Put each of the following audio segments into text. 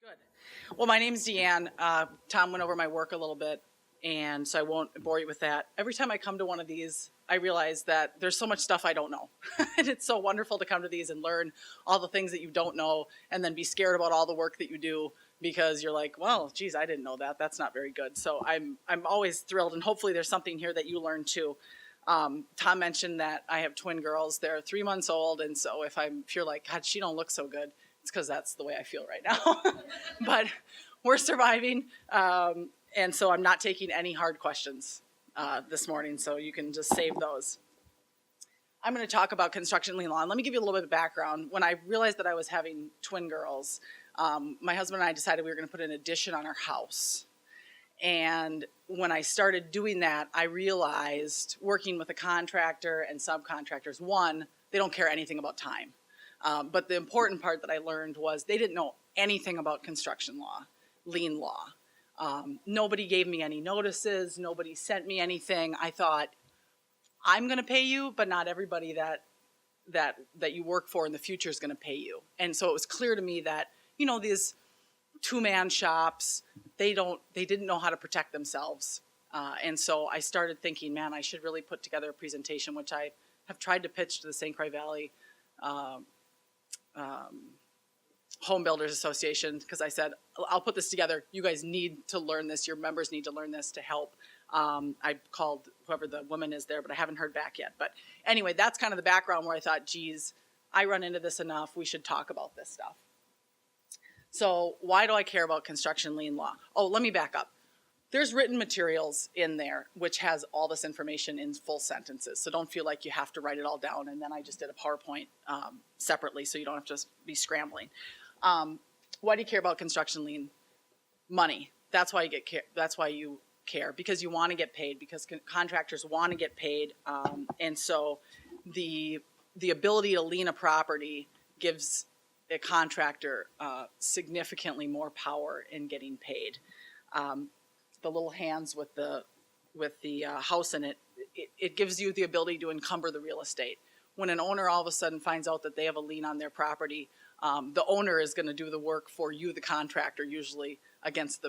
Good. Well, my name's Deanne. Tom went over my work a little bit, and so I won't bore you with that. Every time I come to one of these, I realize that there's so much stuff I don't know. And it's so wonderful to come to these and learn all the things that you don't know and then be scared about all the work that you do because you're like, well, geez, I didn't know that. That's not very good. So I'm always thrilled, and hopefully there's something here that you learn too. Tom mentioned that I have twin girls. They're 3 months old, and so if you're like, God, she don't look so good, it's because that's the way I feel right now. But we're surviving, and so I'm not taking any hard questions this morning, so you can just save those. I'm going to talk about construction lien law, and let me give you a little bit of background. When I realized that I was having twin girls, my husband and I decided we were going to put an addition on our house. And when I started doing that, I realized, working with a contractor and subcontractors, one, they don't care anything about time. But the important part that I learned was they didn't know anything about construction law, lien law. Nobody gave me any notices. Nobody sent me anything. I thought, I'm going to pay you, but not everybody that you work for in the future is going to pay you. And so it was clear to me that, these two-man shops, they didn't know how to protect themselves. And so I started thinking, man, I should really put together a presentation, which I have tried to pitch to the St. Croix Valley Home Builders Association, because I said, I'll put this together. You guys need to learn this. Your members need to learn this to help. I called whoever the woman is there, but I haven't heard back yet. But anyway, that's kind of the background where I thought, geez, I run into this enough. We should talk about this stuff. So why do I care about construction lien law? Oh, let me back up. There's written materials in there which has all this information in full sentences. So don't feel like you have to write it all down. And then I just did a PowerPoint separately so you don't have to be scrambling. Why do you care about construction lien? Money. That's why you care, because you want to get paid, because contractors want to get paid. And so the ability to lien a property gives a contractor significantly more power in getting paid. The little hands with the house in it, it gives you the ability to encumber the real estate. When an owner all of a sudden finds out that they have a lien on their property, the owner is going to do the work for you, the contractor, usually against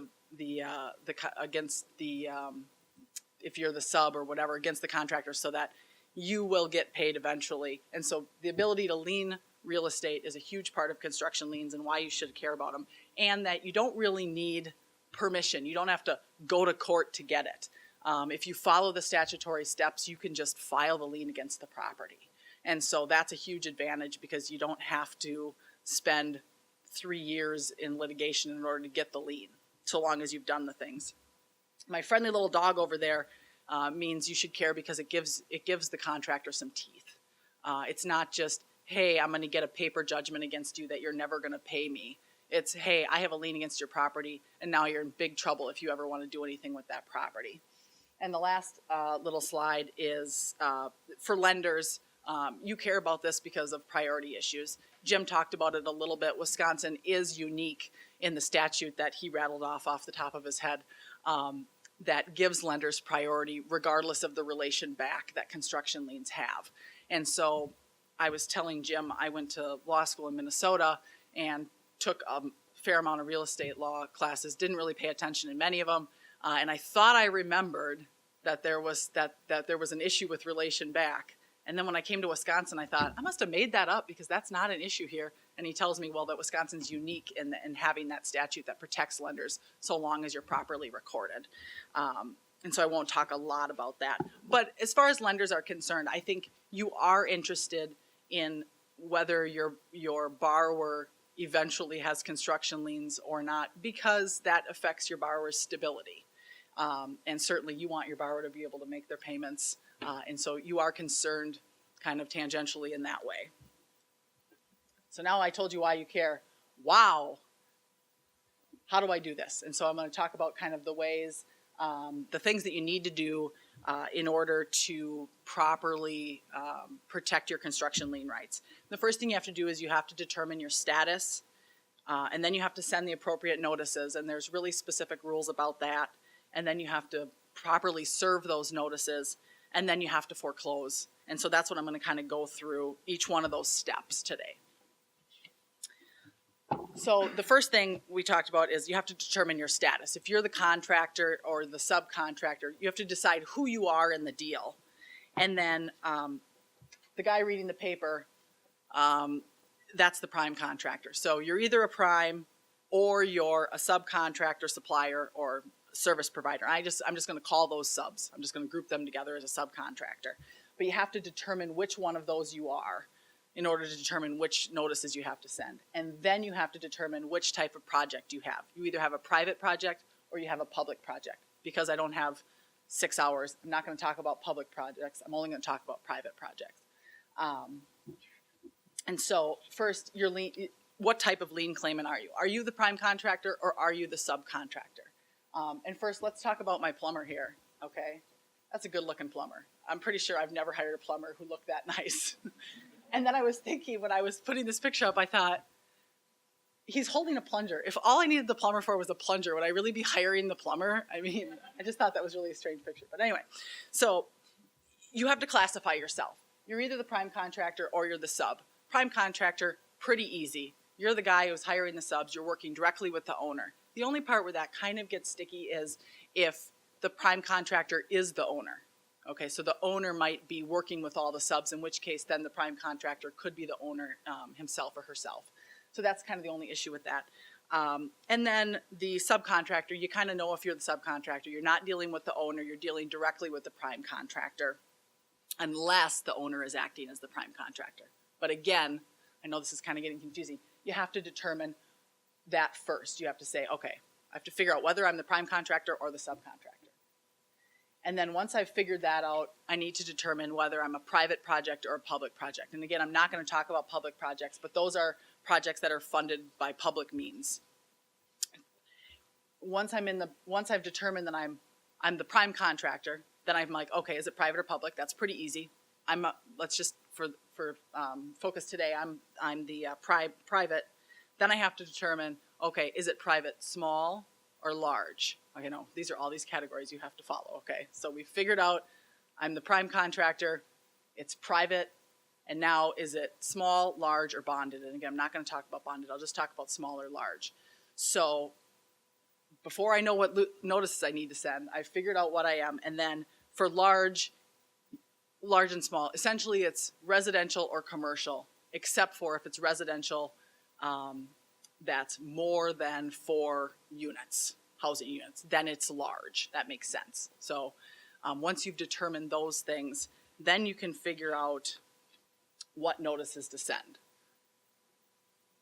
if you're the sub or whatever, against the contractor, so that you will get paid eventually. And so the ability to lien real estate is a huge part of construction liens and why you should care about them, and that you don't really need permission. You don't have to go to court to get it. If you follow the statutory steps, you can just file the lien against the property. And so that's a huge advantage, because you don't have to spend 3 years in litigation in order to get the lien, so long as you've done the things. My friendly little dog over there means you should care, because it gives the contractor some teeth. It's not just, hey, I'm going to get a paper judgment against you that you're never going to pay me. It's, hey, I have a lien against your property, and now you're in big trouble if you ever want to do anything with that property. And the last little slide is for lenders. You care about this because of priority issues. Jim talked about it a little bit. Wisconsin is unique in the statute that he rattled off the top of his head that gives lenders priority regardless of the relation back that construction liens have. And so I was telling Jim, I went to law school in Minnesota and took a fair amount of real estate law classes, didn't really pay attention in many of them, and I thought I remembered that there was an issue with relation back. And then when I came to Wisconsin, I thought, I must have made that up, because that's not an issue here. And he tells me, well, that Wisconsin's unique in having that statute that protects lenders so long as you're properly recorded. And so I won't talk a lot about that. But as far as lenders are concerned, I think you are interested in whether your borrower eventually has construction liens or not, because that affects your borrower's stability. And certainly you want your borrower to be able to make their payments. And so you are concerned kind of tangentially in that way. So now I told you why you care. Wow. How do I do this? And so I'm going to talk about kind of the ways, the things that you need to do in order to properly protect your construction lien rights. The first thing you have to do is you have to determine your status, and then you have to send the appropriate notices, and there's really specific rules about that. And then you have to properly serve those notices, and then you have to foreclose. And so that's what I'm going to kind of go through each one of those steps today. So the first thing we talked about is you have to determine your status. If you're the contractor or the subcontractor, you have to decide who you are in the deal. And then the guy reading the paper, that's the prime contractor. So you're either a prime or you're a subcontractor, supplier, or service provider. I'm just going to call those subs. I'm just going to group them together as a subcontractor. But you have to determine which one of those you are in order to determine which notices you have to send. And then you have to determine which type of project you have. You either have a private project or you have a public project. Because I don't have 6 hours, I'm not going to talk about public projects. I'm only going to talk about private projects. And so first, your lien, what type of lien claimant are you? Are you the prime contractor or are you the subcontractor? And first, let's talk about my plumber here, okay? That's a good-looking plumber. I'm pretty sure I've never hired a plumber who looked that nice. And then I was thinking, when I was putting this picture up, I thought, he's holding a plunger. If all I needed the plumber for was a plunger, would I really be hiring the plumber? I mean, I just thought that was really a strange picture. But anyway, so you have to classify yourself. You're either the prime contractor or you're the sub. Prime contractor, pretty easy. You're the guy who's hiring the subs. You're working directly with the owner. The only part where that kind of gets sticky is if the prime contractor is the owner. Okay, so the owner might be working with all the subs, in which case then the prime contractor could be the owner himself or herself. So that's kind of the only issue with that. And then the subcontractor, you kind of know if you're the subcontractor. You're not dealing with the owner. You're dealing directly with the prime contractor, unless the owner is acting as the prime contractor. But again, I know this is kind of getting confusing. You have to determine that first. You have to say, okay, I have to figure out whether I'm the prime contractor or the subcontractor. And then once I've figured that out, I need to determine whether I'm a private project or a public project. And again, I'm not going to talk about public projects, but those are projects that are funded by public means. Once I've determined that I'm the prime contractor, then I'm like, okay, is it private or public? That's pretty easy. Let's just for focus today, I'm the private. Then I have to determine, okay, is it private small or large? Okay, no, these are all these categories you have to follow. Okay, so we figured out I'm the prime contractor, it's private, and now is it small, large, or bonded? And again, I'm not going to talk about bonded. I'll just talk about small or large. So before I know what notices I need to send, I figured out what I am, and then for large and small, essentially it's residential or commercial, except for if it's residential, that's more than 4 units, housing units, then it's large. That makes sense. So once you've determined those things, then you can figure out what notices to send.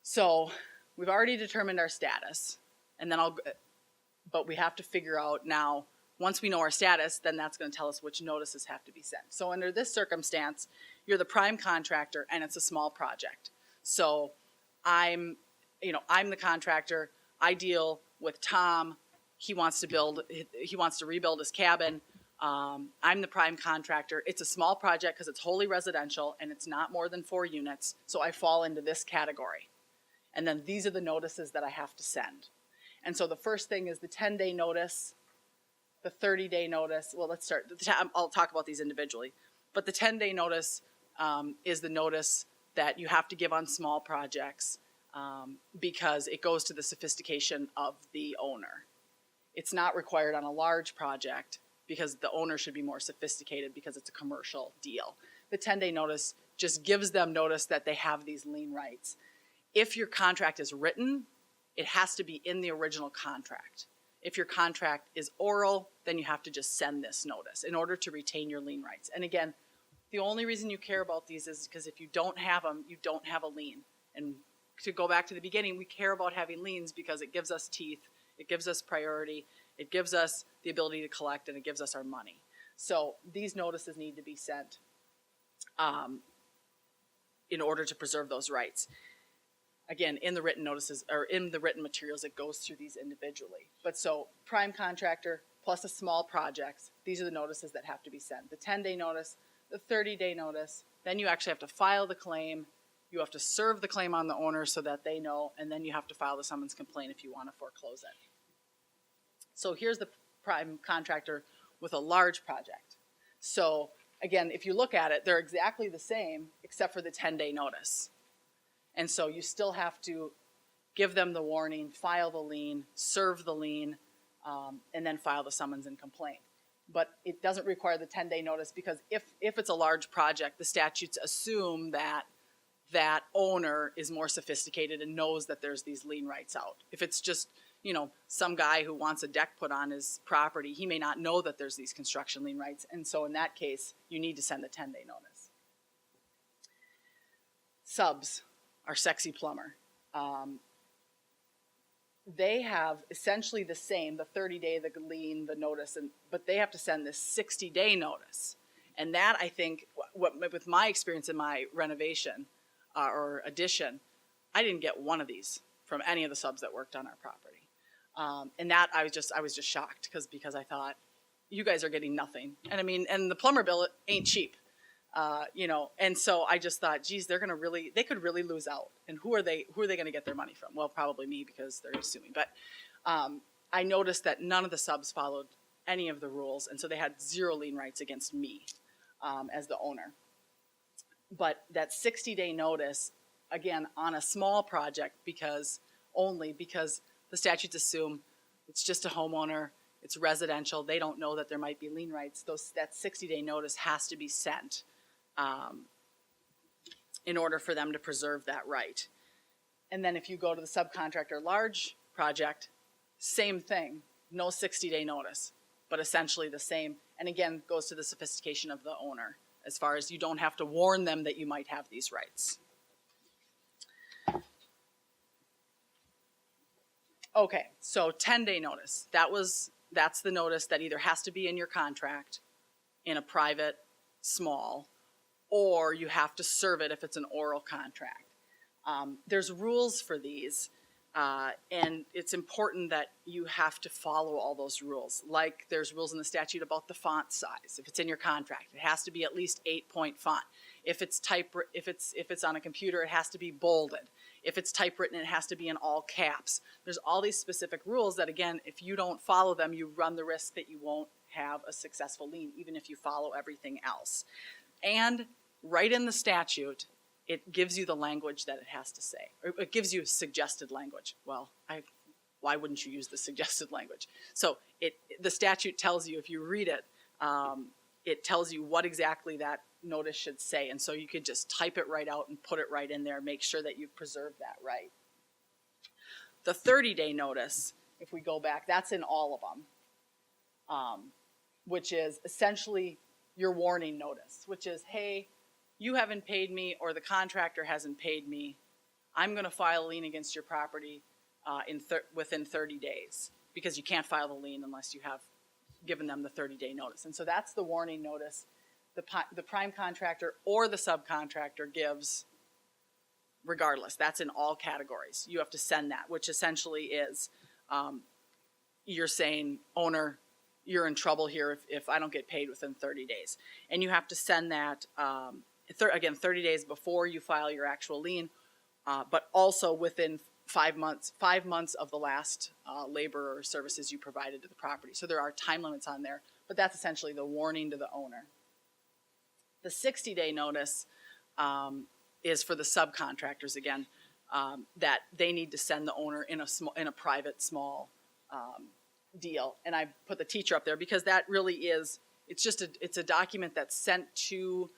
So we've already determined our status, and then but we have to figure out now, once we know our status, then that's going to tell us which notices have to be sent. So under this circumstance, you're the prime contractor and it's a small project. So I'm the contractor. I deal with Tom. He wants to rebuild his cabin. I'm the prime contractor. It's a small project because it's wholly residential and it's not more than 4 units. So I fall into this category. And then these are the notices that I have to send. And so the first thing is the 10-day notice, the 30-day notice. Well, let's start. I'll talk about these individually. But the 10-day notice is the notice that you have to give on small projects because it goes to the sophistication of the owner. It's not required on a large project because the owner should be more sophisticated because it's a commercial deal. The 10-day notice just gives them notice that they have these lien rights. If your contract is written, it has to be in the original contract. If your contract is oral, then you have to just send this notice in order to retain your lien rights. And again, the only reason you care about these is because if you don't have them, you don't have a lien. And to go back to the beginning, we care about having liens because it gives us teeth, it gives us priority, it gives us the ability to collect, and it gives us our money. So these notices need to be sent in order to preserve those rights. Again, in the written notices, or in the written materials, it goes through these individually. But so, prime contractor plus a small projects, these are the notices that have to be sent. The 10-day notice, the 30-day notice, then you actually have to file the claim, you have to serve the claim on the owner so that they know, and then you have to file the summons complaint if you want to foreclose it. So here's the prime contractor with a large project. So again, if you look at it, they're exactly the same except for the 10-day notice. And so you still have to give them the warning, file the lien, serve the lien, and then file the summons and complaint. But it doesn't require the 10-day notice, because if it's a large project, the statutes assume that that owner is more sophisticated and knows that there's these lien rights out. If it's just, some guy who wants a deck put on his property, he may not know that there's these construction lien rights. And so in that case, you need to send the 10-day notice. Subs, our sexy plumber. They have essentially the same, the 30-day, the lien, the notice, but they have to send this 60-day notice. And that, I think, with my experience in my renovation or addition, I didn't get one of these from any of the subs that worked on our property. And that I was just shocked because I thought, you guys are getting nothing. And I mean, and the plumber bill ain't cheap. And so I just thought, geez, they could really lose out. And who are they going to get their money from? Well, probably me, because they're assuming. But I noticed that none of the subs followed any of the rules, and so they had zero lien rights against me as the owner. But that 60-day notice, again, on a small project, because the statutes assume it's just a homeowner, it's residential, they don't know that there might be lien rights. That 60-day notice has to be sent in order for them to preserve that right. And then if you go to the subcontractor large project, same thing, no 60-day notice, but essentially the same. And again, goes to the sophistication of the owner, as far as you don't have to warn them that you might have these rights. Okay, so 10-day notice. That's the notice that either has to be in your contract in a private, small, or you have to serve it if it's an oral contract. There's rules for these, and it's important that you have to follow all those rules. Like there's rules in the statute about the font size. If it's in your contract, it has to be at least 8-point font. If it's on a computer, it has to be bolded. If it's typewritten, it has to be in all caps. There's all these specific rules that, again, if you don't follow them, you run the risk that you won't have a successful lien, even if you follow everything else. And right in the statute, it gives you the language that it has to say. Or it gives you suggested language. Well, why wouldn't you use the suggested language? So the statute tells you, if you read it, it tells you what exactly that notice should say. And so you could just type it right out and put it right in there, make sure that you've preserved that right. The 30-day notice, if we go back, that's in all of them, which is essentially your warning notice, which is, hey, you haven't paid me, or the contractor hasn't paid me. I'm going to file a lien against your property within 30 days, because you can't file the lien unless you have given them the 30-day notice. And so that's the warning notice the prime contractor or the subcontractor gives regardless. That's in all categories. You have to send that, which essentially is you're saying, owner, you're in trouble here if I don't get paid within 30 days. And you have to send that, again, 30 days before you file your actual lien, but also within 5 months of the last labor or services you provided to the property. So there are time limits on there, but that's essentially the warning to the owner. The 60-day notice is for the subcontractors, again, that they need to send the owner in a private, small deal. And I put the teacher up there because that really is, it's a document that's sent to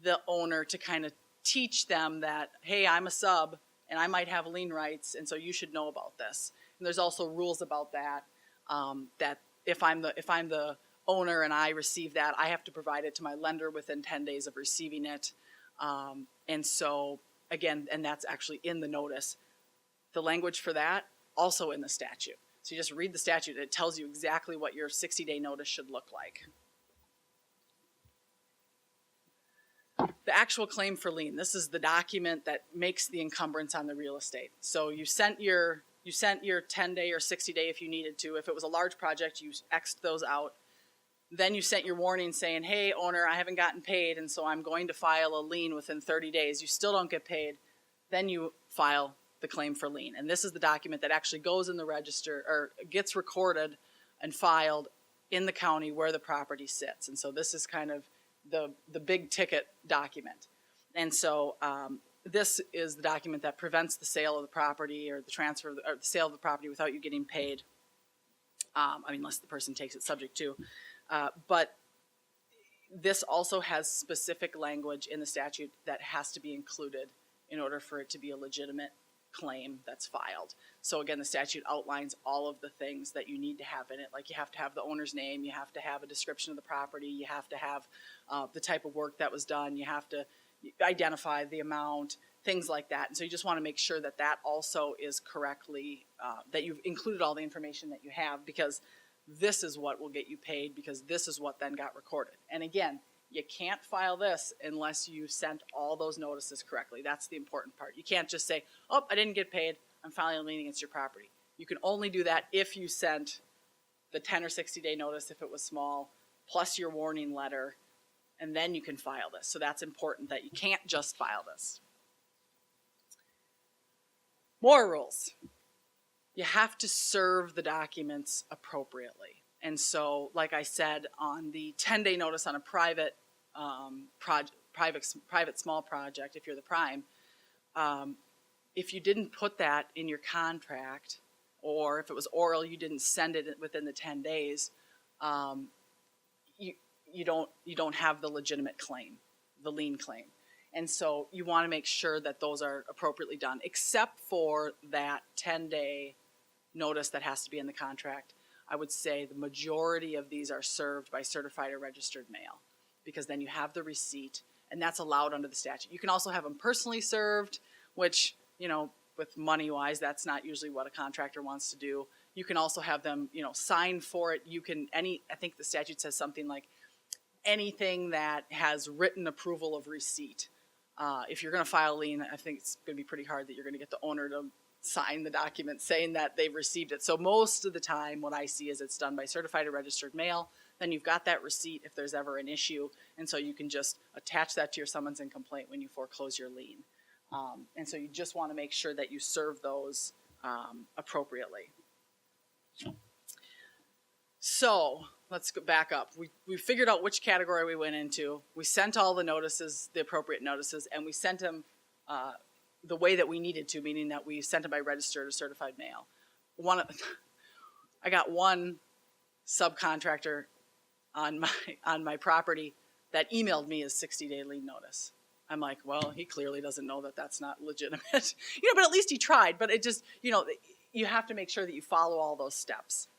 the owner to kind of teach them that, hey, I'm a sub and I might have lien rights, and so you should know about this. And there's also rules about that, that if I'm the owner and I receive that, I have to provide it to my lender within 10 days of receiving it. And so, again, and that's actually in the notice. The language for that, also in the statute. So you just read the statute. It tells you exactly what your 60-day notice should look like. The actual claim for lien. This is the document that makes the encumbrance on the real estate. So you sent your 10-day or 60-day if you needed to. If it was a large project, you X'd those out. Then you sent your warning saying, hey, owner, I haven't gotten paid, and so I'm going to file a lien within 30 days. You still don't get paid. Then you file the claim for lien. And this is the document that actually goes in the register, or gets recorded and filed in the county where the property sits. And so this is kind of the big ticket document. And so this is the document that prevents the sale of the property or the transfer or the sale of the property without you getting paid. Unless the person takes it subject to. But this also has specific language in the statute that has to be included in order for it to be a legitimate claim that's filed. So again, the statute outlines all of the things that you need to have in it. Like you have to have the owner's name, you have to have a description of the property, you have to have the type of work that was done, you have to identify the amount, things like that. And so you just want to make sure that that also is correctly, that you've included all the information that you have, because this is what will get you paid, because this is what then got recorded. And again, you can't file this unless you sent all those notices correctly. That's the important part. You can't just say, oh, I didn't get paid, I'm filing a lien against your property. You can only do that if you sent the 10 or 60 day notice if it was small, plus your warning letter, and then you can file this. So that's important, that you can't just file this. More rules. You have to serve the documents appropriately. And so, like I said, on the 10-day notice on a private small project, if you're the prime, if you didn't put that in your contract, or if it was oral, you didn't send it within the 10 days, you don't have the legitimate claim, the lien claim. And so you want to make sure that those are appropriately done, except for that 10-day notice that has to be in the contract. I would say the majority of these are served by certified or registered mail, because then you have the receipt, and that's allowed under the statute. You can also have them personally served, which, with money-wise, that's not usually what a contractor wants to do. You can also have them, sign for it. I think the statute says something like anything that has written approval of receipt. If you're going to file a lien, I think it's going to be pretty hard that you're going to get the owner to sign the document saying that they've received it. So most of the time what I see is it's done by certified or registered mail. Then you've got that receipt if there's ever an issue, and so you can just attach that to your summons and complaint when you foreclose your lien. And so you just want to make sure that you serve those appropriately. So let's go back up. We figured out which category we went into. We sent all the notices, the appropriate notices, and we sent them the way that we needed to, meaning that we sent them by registered or certified mail. I got one subcontractor on my property that emailed me his 60-day lien notice. I'm like, well, he clearly doesn't know that that's not legitimate, but at least he tried. But it just, you have to make sure that you follow all those steps.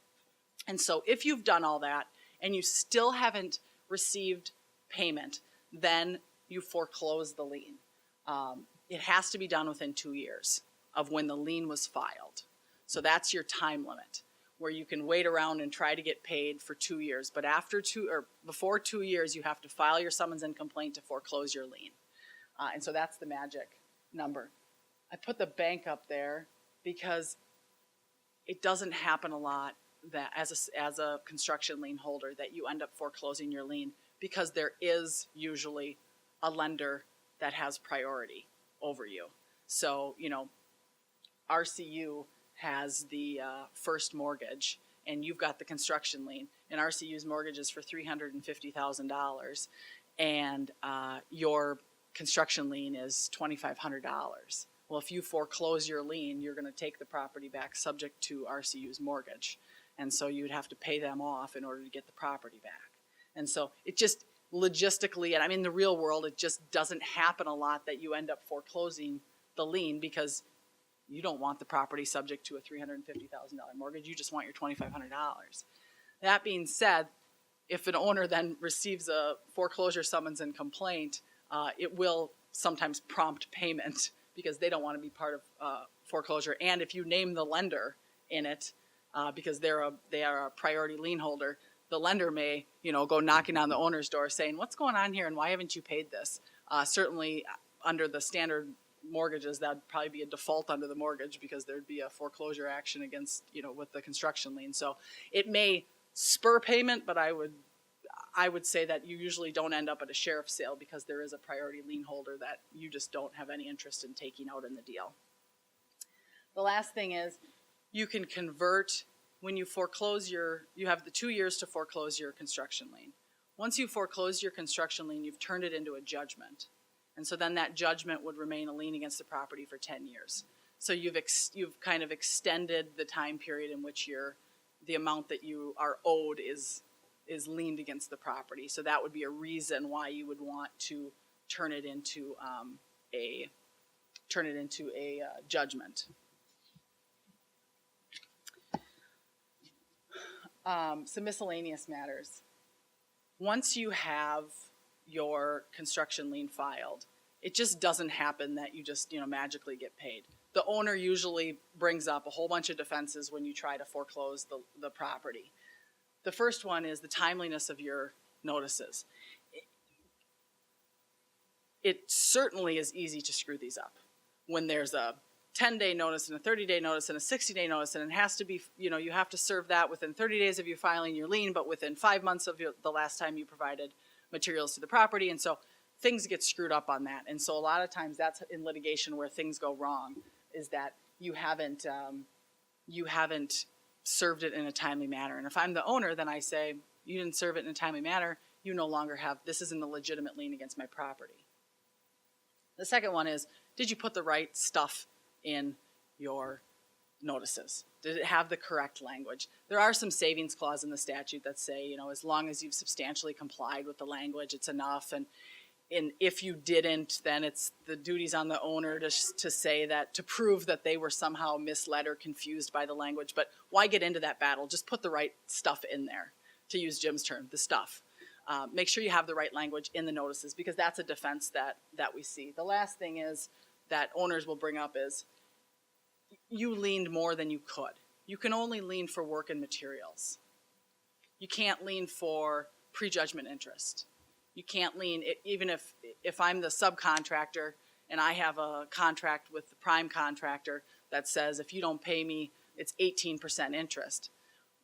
And so if you've done all that and you still haven't received payment, then you foreclose the lien. It has to be done within 2 years of when the lien was filed. So that's your time limit, where you can wait around and try to get paid for 2 years. But before 2 years, you have to file your summons and complaint to foreclose your lien. And so that's the magic number. I put the bank up there because it doesn't happen a lot that as a construction lien holder that you end up foreclosing your lien, because there is usually a lender that has priority over you. So, RCU has the first mortgage, and you've got the construction lien, and RCU's mortgage is for $350,000, and your construction lien is $2,500. Well, if you foreclose your lien, you're going to take the property back subject to RCU's mortgage, and so you'd have to pay them off in order to get the property back. And so it just logistically, and in the real world, it just doesn't happen a lot that you end up foreclosing the lien, because you don't want the property subject to a $350,000 mortgage. You just want your $2,500. That being said, if an owner then receives a foreclosure summons and complaint, it will sometimes prompt payment, because they don't want to be part of foreclosure. And if you name the lender in it, because they are a priority lien holder, the lender may, go knocking on the owner's door saying, what's going on here and why haven't you paid this? Certainly under the standard mortgages, that'd probably be a default under the mortgage, because there'd be a foreclosure action against, with the construction lien. So it may spur payment, but I would say that you usually don't end up at a sheriff's sale, because there is a priority lien holder that you just don't have any interest in taking out in the deal. The last thing is, you can convert, when you foreclose you have the 2 years to foreclose your construction lien. Once you foreclose your construction lien, you've turned it into a judgment. And so then that judgment would remain a lien against the property for 10 years. So you've kind of extended the time period in which the amount that you are owed is liened against the property. So that would be a reason why you would want to turn it into a judgment. Some miscellaneous matters. Once you have your construction lien filed, it just doesn't happen that you just magically get paid. The owner usually brings up a whole bunch of defenses when you try to foreclose the property. The first one is the timeliness of your notices. It certainly is easy to screw these up when there's a 10-day notice and a 30-day notice and a 60-day notice, and it has to be, you have to serve that within 30 days of you filing your lien, but within 5 months of the last time you provided materials to the property. And so things get screwed up on that. And so a lot of times that's in litigation where things go wrong, is that you haven't served it in a timely manner. And if I'm the owner, then I say, you didn't serve it in a timely manner, you no longer have, this isn't a legitimate lien against my property. The second one is, did you put the right stuff in your notices? Did it have the correct language? There are some savings clauses in the statute that say, as long as you've substantially complied with the language, it's enough. And if you didn't, then it's the duties on the owner to say that, to prove that they were somehow misled or confused by the language. But why get into that battle? Just put the right stuff in there, to use Jim's term, the stuff. Make sure you have the right language in the notices, because that's a defense that we see. The last thing is that owners will bring up is, you liened more than you could. You can only lien for work and materials. You can't lien for prejudgment interest. You can't lien, even if I'm the subcontractor and I have a contract with the prime contractor that says if you don't pay me, it's 18% interest.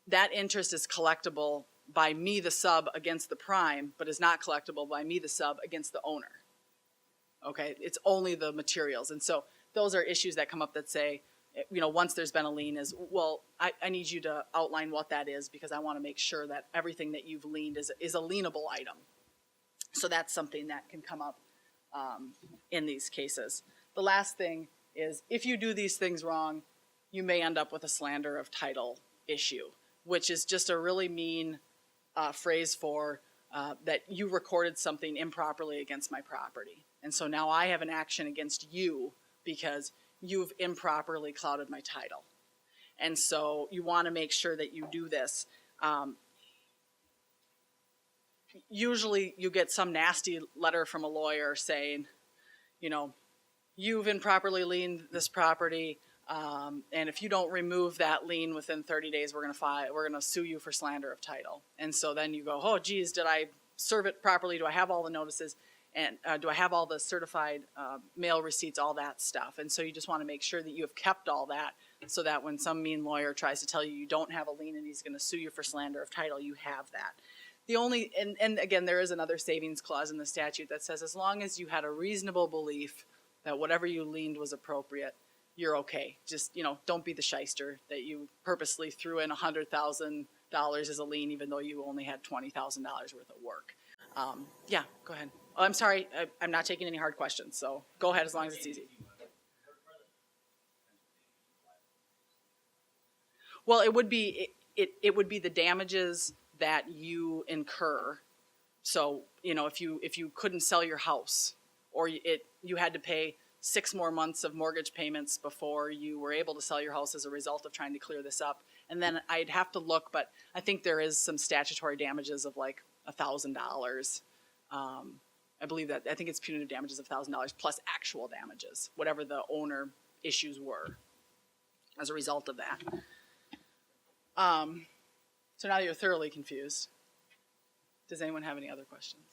That interest is collectible by me, the sub, against the prime, but is not collectible by me, the sub, against the owner. Okay, it's only the materials. And so those are issues that come up that say, once there's been a lien is, well, I need you to outline what that is, because I want to make sure that everything that you've liened is a lienable item. So that's something that can come up in these cases. The last thing is, if you do these things wrong, you may end up with a slander of title issue, which is just a really mean phrase for that you recorded something improperly against my property. And so now I have an action against you because you've improperly clouded my title. And so you want to make sure that you do this. Usually you get some nasty letter from a lawyer saying, you've improperly liened this property, and if you don't remove that lien within 30 days, we're going to sue you for slander of title. And so then you go, oh, geez, did I serve it properly? Do I have all the notices? And do I have all the certified mail receipts, all that stuff? And so you just want to make sure that you have kept all that, so that when some mean lawyer tries to tell you you don't have a lien and he's going to sue you for slander of title, you have that. And again, there is another savings clause in the statute that says, as long as you had a reasonable belief that whatever you liened was appropriate, you're okay. Just, don't be the shyster that you purposely threw in $100,000 as a lien, even though you only had $20,000 worth of work. Yeah, go ahead. Oh, I'm sorry, I'm not taking any hard questions, so go ahead as long as it's easy. Well, it would be the damages that you incur. So, if you couldn't sell your house, or you had to pay 6 more months of mortgage payments before you were able to sell your house as a result of trying to clear this up. And then I'd have to look, but I think there is some statutory damages of like $1,000. I think it's punitive damages of $1,000 plus actual damages, whatever the owner issues were as a result of that. So now that you're thoroughly confused, does anyone have any other questions?